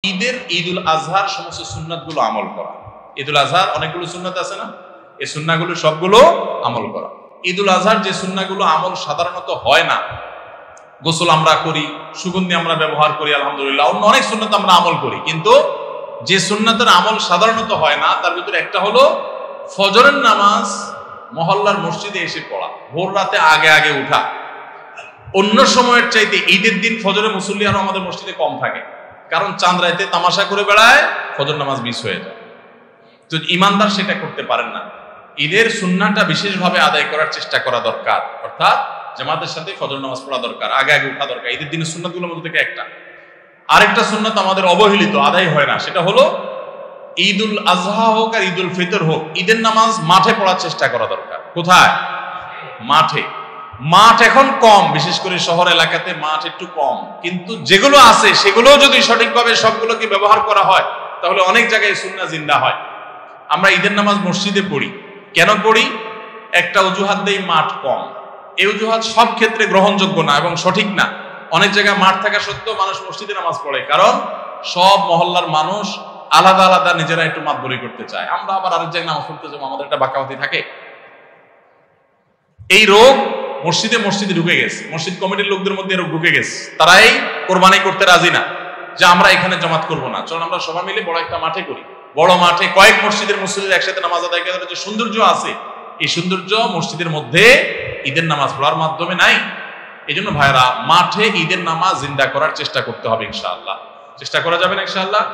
ঈদুল আজহার সমস্ত সুন্নাতগুলো আমল করা। ঈদুল আজহার অনেকগুলো সুন্নাত আছে না, এই সুন্নাহগুলো সবগুলো আমল করা। ঈদুল আজহার যে সুন্নাহগুলো আমল সাধারণত হয় না, গোসল আমরা করি, সুগন্ধি আমরা ব্যবহার করি, আলহামদুলিল্লাহ, অন্য অনেক সুন্নাত আমরা আমল করি, কিন্তু যে সুন্নাতের আমল সাধারণত হয় না তার ভিতরে একটা হলো ফজরের নামাজ মহল্লার মসজিদে এসে পড়া, ভোর রাতে আগে আগে উঠা। অন্য সময়ের চাইতে ঈদের দিন ফজরের মুসল্লি আরো আমাদের মসজিদে কম থাকে, কারণ চাঁদ রাতে তামাশা করে বেড়ায়, ফজর নামাজ মিস হয়ে যায়। তো ইমানদার সেটা করতে পারেন না। ঈদের সুন্নাহটা বিশেষভাবে আদায় করার চেষ্টা করা দরকার, অর্থাৎ জামাতের সাথে ফজর নামাজ পড়া দরকার, আগে আগে উঠা দরকার। ঈদের দিনের সুন্নাতগুলোর মধ্যে থেকে একটা। আরেকটা সুন্নাত আমাদের অবহেলিত, আদায় হয় না, সেটা হলো ঈদুল আজহা হোক আর ঈদুল ফিতর হোক, ঈদের নামাজ মাঠে পড়ার চেষ্টা করা দরকার। কোথায়? মাঠে। মাঠ এখন কম, বিশেষ করে শহর এলাকাতে মাঠ একটু কম, কিন্তু যেগুলো আছে সেগুলো যদি সঠিকভাবে সবগুলোকে ব্যবহার করা হয় তাহলে অনেক জায়গায় সুন্নাহ জিন্দা হয়। আমরা ঈদের নামাজ মসজিদে পড়ি, কেন পড়ি? একটা অজুহাত দেই, মাঠ কম। এই অজুহাত সব ক্ষেত্রে গ্রহণযোগ্য না এবং সঠিক না। অনেক জায়গায় মাঠ থাকা সত্ত্বেও মানুষ মসজিদে নামাজ পড়ে, কারণ সব মহল্লার মানুষ আলাদা আলাদা নিজেরা একটু মাতবরি করতে চায়। আমরা আবার আরেক জায়গায় নামাজ পড়তে যাবো, আমাদের একটা বাঁকাবাতি থাকে। এই রোগ মসজিদে মসজিদে ঢুকে গেছে, মসজিদ কমিটির লোকদের মধ্যে রোগ ঢুকে গেছে। তারাই কোরবানি করতে রাজি না, যে আমরা এখানে জমাত করবো না, চলুন আমরা সবাই মিলে বড় একটা মাঠে করি। বড় মাঠে কয়েক মসজিদের মুসল্লিরা একসাথে নামাজ আদায় করার যে সৌন্দর্য আছে, এই সৌন্দর্য মসজিদের মধ্যে ঈদের নামাজ পড়ার মাধ্যমে নাই। এই জন্য ভাইরা, মাঠে ঈদের নামাজ জিন্দা করার চেষ্টা করতে হবে ইনশাআল্লাহ। চেষ্টা করা যাবে না ইনশাআল্লাহ?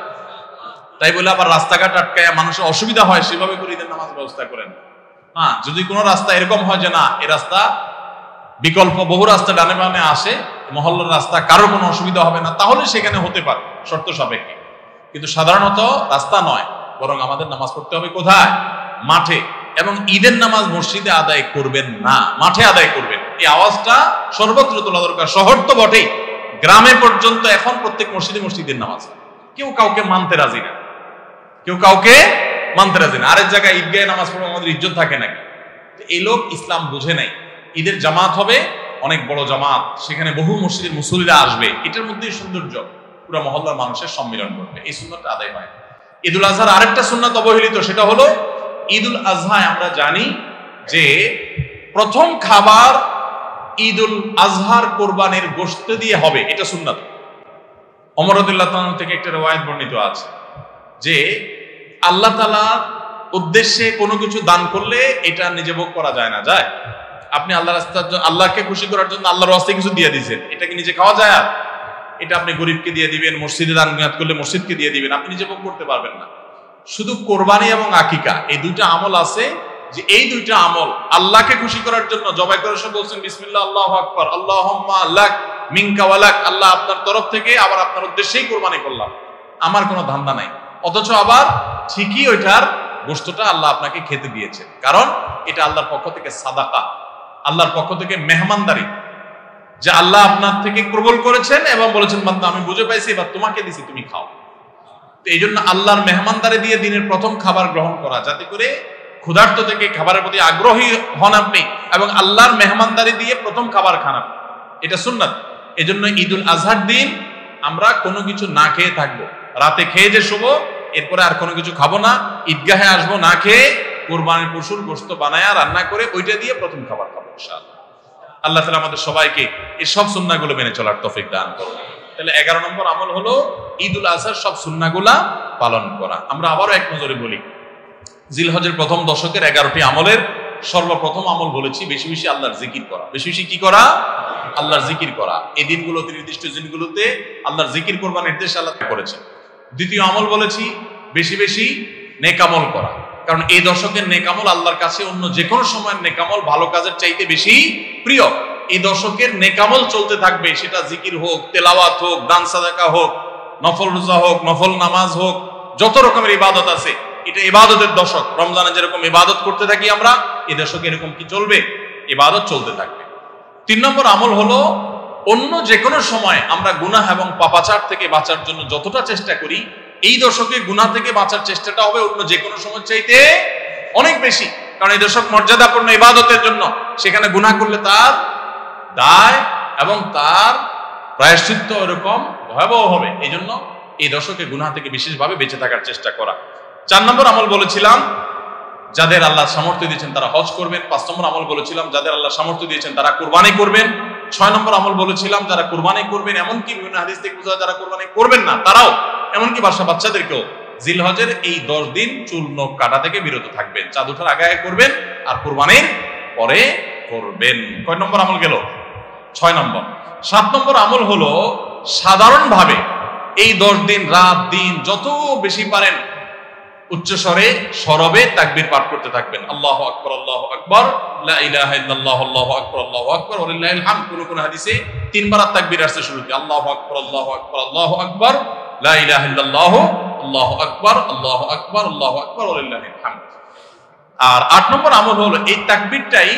তাই বলে আবার রাস্তাঘাট আটকায় মানুষের অসুবিধা হয় সেভাবে করে ঈদের নামাজ ব্যবস্থা করেন। হ্যাঁ, যদি কোনো রাস্তা এরকম হয় যে না, এই রাস্তা বিকল্প বহু রাস্তা ডানে বামে আসে, মহল্লার রাস্তা, কারো কোনো অসুবিধা হবে না, তাহলে সেখানে হতে পারে শর্ত সাপেক্ষে। কিন্তু সাধারণত রাস্তা নয়, বরং আমাদের নামাজ পড়তে হবে কোথায়? মাঠে। এবং ঈদের নামাজ মসজিদে আদায় করবেন না, মাঠে আদায় করবেন। এই আওয়াজটা সর্বত্র তোলা দরকার। শহর তো বটেই, গ্রামে পর্যন্ত এখন প্রত্যেক মসজিদে মসজিদের নামাজ। কেউ কাউকে মানতে রাজি না, কেউ কাউকে মানতে রাজি না। আরেক জায়গায় ঈদগাহে নামাজ পড়ে আমাদের ইজ্জত থাকে নাকি? এই লোক ইসলাম বুঝে নাই। ঈদের জামাত হবে অনেক বড় জামাত, সেখানে বহু মসজিদের মুসল্লিরা আসবে, এটার মধ্যেই সৌন্দর্য, পুরো মহল্লার মানুষের সম্মিলন করবে, এই সুন্নাতটা আদায় হয়। ঈদুল আজহার আরেকটা সুন্নাত অবহেলিত, সেটা হলো ঈদুল আজহায় আমরা জানি যে প্রথম খাবার ঈদুল আজহার কোরবানির গোশত দিয়ে হবে, এটা সুন্নাত। ওমর রাদিয়াল্লাহু তাআলা থেকে একটা রওয়ায়াত বর্ণিত আছে যে আল্লাহ তাআলার উদ্দেশ্যে কোনো কিছু দান করলে এটা নিজে ভোগ করা যায় না। যায়? আপনি আল্লাহর রাস্তার জন্য, আল্লাহকে খুশি করার জন্য আল্লাহর রাস্তায় কিছু দিয়ে দিয়েছেন, এটা কি নিজে খাওয়া যায়? আর এটা আপনি গরিবকে দিয়ে দিবেন, মসজিদে দান নিয়াত করলে মসজিদকে দিয়ে দিবেন, আপনি নিজে ভোগ করতে পারবেন না। শুধু কোরবানি এবং আকিকা, এই দুইটা আমল আছে যে এই দুইটা আমল আল্লাহকে খুশি করার জন্য জবাই করার সময় বলছেন বিসমিল্লাহ, আল্লাহু আকবার, আল্লাহুম্মা লাক মিনকা ওয়া লাক, আল্লাহ আপনার তরফ থেকে, আবার আপনার উদ্দেশ্যেই কোরবানি করলাম, আমার কোনো ধান্দা নাই। অথচ আবার ঠিকই ওইটার গোশতটা আল্লাহ আপনাকে খেতে দিয়েছেন, কারণ এটা আল্লাহর পক্ষ থেকে সাদাকা, আল্লাহর পক্ষ থেকে মেহমানদারি, যে আল্লাহ আপনার থেকে কবুল করেছেন এবং বলেছেন বান্দা আমি বুঝে পাইছি, এবার তোমাকে দিছি, তুমি খাও। তো এই জন্য আল্লাহর মেহমানদারি দিয়ে দিনের প্রথম খাবার গ্রহণ করা, যাতে করে ক্ষুধার্ত থেকে খাবারের প্রতি আগ্রহী হন আপনি, এবং আল্লাহর মেহমানদারি দিয়ে প্রথম খাবার খান আপনি, এটা সুন্নাত। এই জন্য ঈদুল আজহার দিন আমরা কোনো কিছু না খেয়ে থাকবো, রাতে খেয়ে যে শোবো, এরপরে আর কোনো কিছু খাবো না, ঈদগাহে আসবো না খেয়ে, কোরবানির পশুর গোশত বানায়া রান্না করে ওইটা দিয়ে প্রথম খাবার খাবো ইনশাআল্লাহ। আল্লাহ তাআলা আমাদের সবাইকে এই সব সুন্নাহগুলো মেনে চলার তৌফিক দান করুন। তাহলে 11 নম্বর আমল হলো ঈদুল আজহার সব সুন্নাহগুলা পালন করা। আমরা আবারও এক নজরে বলি, জিলহজের প্রথম দশকের 11টি আমলের সর্বপ্রথম আমল বলেছি বেশি বেশি আল্লাহর জিকির করা। বেশি বেশি কি করা? আল্লাহর জিকির করা। এই দিনগুলোতে, নির্দিষ্ট দিনগুলোতে আল্লাহর জিকির করবার নির্দেশ আল্লাহ করেছে। দ্বিতীয় আমল বলেছি বেশি বেশি নেক আমল করা, কারণ এই দশকের নেক আমল আল্লাহর কাছে অন্য যে কোনো সময়ের নেক আমল ভালো কাজের চাইতে বেশি প্রিয়। এই দশকের নেক আমল চলতে থাকবে, সেটা জিকির হোক, তেলাওয়াত হোক, দান সাদাকা হোক, নফল রোজা হোক, নফল নামাজ হোক, যত রকমের ইবাদত আছে, এটা ইবাদতের দশক। রমজানে যেরকম ইবাদত করতে থাকি আমরা, এই দশকে এরকম কি চলবে? ইবাদত চলতে থাকবে। 3 নম্বর আমল হলো অন্য যে কোনো সময় আমরা গুনাহ এবং পাপাচার থেকে বাঁচার জন্য যতটা চেষ্টা করি, এই দশকে গুনাহ থেকে বাঁচার চেষ্টাটা হবে অন্য যে কোনো সময় চাইতে অনেক বেশি, কারণ এই দশক মর্যাদাপূর্ণ ইবাদতের জন্য। সেখানে গুনাহ করলে তার দায় এবং তার প্রায়শ্চিত্ত এরকম ভয়াবহ হবে। এই জন্য এই দশকে গুনাহ থেকে বিশেষভাবে বেঁচে থাকার চেষ্টা করা। 4 নম্বর আমল বলেছিলাম যাদের আল্লাহ সামর্থ্য দিয়েছেন তারা হজ করবেন। 5 নম্বর আমল বলেছিলাম যাদের আল্লাহ সামর্থ্য দিয়েছেন তারা কুরবানি করবেন। 6 নম্বর আমল বলেছিলাম যারা কুরবানি করবেন, এমনকি বিভিন্ন হাদিস থেকে বোঝা যারা কুরবানি করবেন না তারাও, এমনকি বাচ্চাদেরকেও জিলহজের এই 10 দিন চুল নখ কাটা থেকে বিরত থাকবেন। চাঁদ ওঠার আগে আগে করবেন আর কুরবানির পরে করবেন। কয় নম্বর আমল গেল? 6 নম্বর। 7 নম্বর আমল হলো সাধারণভাবে এই 10 দিন রাত দিন যত বেশি পারেন উচ্চস্বরে সরবে তাকবীর পাঠ করতে থাকবেন। আল্লাহু আকবার, আল্লাহু আকবার, লা ইলাহা ইল্লাল্লাহ, আল্লাহু আকবার, আল্লাহু আকবার, ওয়ালিল্লাহিল হামদ। কোন হাদিসে 3 বার তাকবীর আসছে শুরুতে, আল্লাহু আকবার, আল্লাহু আকবার, আল্লাহু আকবার, লা ইলাহা ইল্লাল্লাহ, আল্লাহু আকবার, আল্লাহু আকবার, আল্লাহু আকবার, ওয়ালিল্লাহিল হামদ। আর 8 নম্বর আমল হলো এই তাকবীরটাই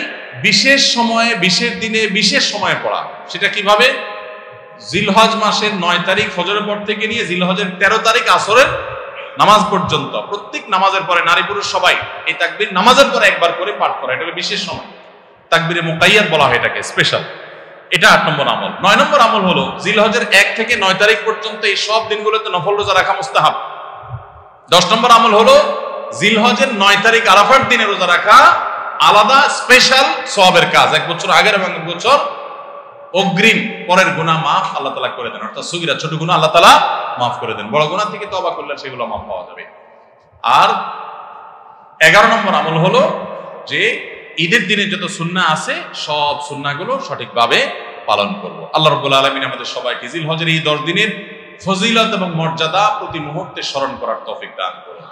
বিশেষ সময়ে, বিশেষ দিনে, বিশেষ সময়ে পড়া। সেটা কিভাবে? জিলহজ মাসের 9 তারিখ ফজরের পর থেকে নিয়ে জিলহজের 13 তারিখ আসরের নামাজ পর্যন্ত প্রত্যেক নামাজের পরে নারী পুরুষ সবাই এই তাকবীর নামাজের পরে একবার করে পাঠ করা। এটা হলো বিশেষ সময়, তাকবীরে মুকাইয়াদ বলা হয় এটাকে, স্পেশাল। এটা 8 নম্বর আমল। 9 নম্বর আমল হলো জিলহজের 1 থেকে 9 তারিখ পর্যন্ত এই সব দিনগুলোতে নফল রোজা রাখা মুস্তাহাব। 10 নম্বর আমল হলো জিলহজের 9 তারিখ আরাফার দিনে রোজা রাখা আলাদা স্পেশাল সওয়াবের কাজ। 1 বছর আগের এবং 1 বছর অগ্রিম পরের গুনাহ মাফ আল্লাহ তাআলা করে দেন। অর্থাৎ সগীরা ছোট গুনাহ আল্লাহ তাআলা মাফ করে দেন, বড় গুনাহ থেকে তওবা করলে সেগুলো মাফ পাওয়া যাবে। আর 11 নম্বর আমল হলো যে ঈদের দিনে যত সুন্নাহ আছে সব সুন্নাহগুলো সঠিকভাবে পালন করব। আল্লাহ রাব্বুল আলামিন আমাদের সবাইকে জিলহজের এই 10 দিনের ফজিলত এবং মর্যাদা প্রতি মুহূর্তে স্মরণ করার তৌফিক দান করুন।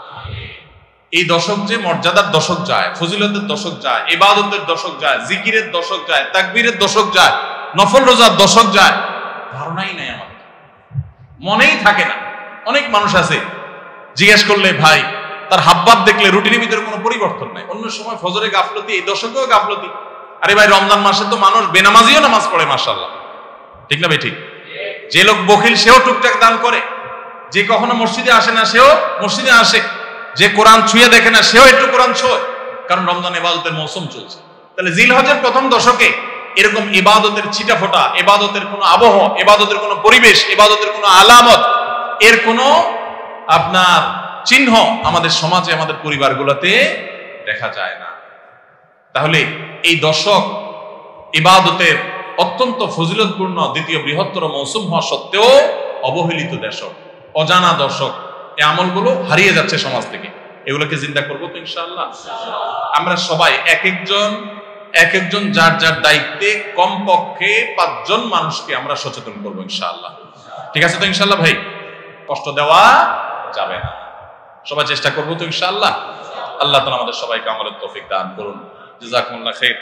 এই দশক যে মর্যাদার দশক যায়, ফজিলতের দশক যায়, ইবাদতের দশক যায়, জিকিরের দশক যায়, তাকবীরের দশক যায়, নফল রোজার দশক যায়, ধারণাই নাই আমাদের, মনেই থাকে না। অনেক মানুষ আছে জিজ্ঞেস করলে ভাই তার হাবভাব দেখলে রুটিনের ভিতরে কোনো পরিবর্তন নাই। অন্য সময় ফজরে গাফলতি, এই দশকেও গাফলতি। আরে ভাই রমজান মাসে তো মানুষ বেনামাজিও নামাজ পড়ে, মাশাআল্লাহ, ঠিক না ভাই? ঠিক। যে লোক বখিল সেও টুকটাক দান করে, যে কখনো মসজিদে আসে না সেও মসজিদে আসে, যে কোরআন ছুঁয়ে দেখে না সেও একটু কোরআন ছোঁয়, কারণ রমজান ইবাদতের মৌসুম চলছে। তাহলে জিলহজের প্রথম দশকে এরকম ইবাদতের ছিটাফোঁটা, ইবাদতের কোনো আবহ, ইবাদতের কোনো পরিবেশ, ইবাদতের কোনো আলামত, এর কোনো আপনার চিহ্ন আমাদের সমাজে, আমাদের পরিবারগুলোতে দেখা যায় না। তাহলে এই দশক ইবাদতের অত্যন্ত ফজিলতপূর্ণ দ্বিতীয় বৃহত্তর মৌসুম হওয়া সত্ত্বেও অবহেলিত দশক, অজানা দশক। এই আমলগুলো হারিয়ে যাচ্ছে সমাজ থেকে। এগুলোকে জিন্দা করবো তো ইনশাআল্লাহ। আমরা সবাই এক একজন যার যার দায়িত্বে কমপক্ষে 5 জন মানুষকে আমরা সচেতন করবো ইনশাআল্লাহ। ঠিক আছে তো ইনশাআল্লাহ ভাই? কষ্ট দেওয়া যাবে না, সবাই চেষ্টা করবো তো ইনশাআল্লাহ। আল্লাহ তাআলা আমাদের সবাইকে আমলের তৌফিক দান করুন। জাযাকুমুল্লাহ খাইর।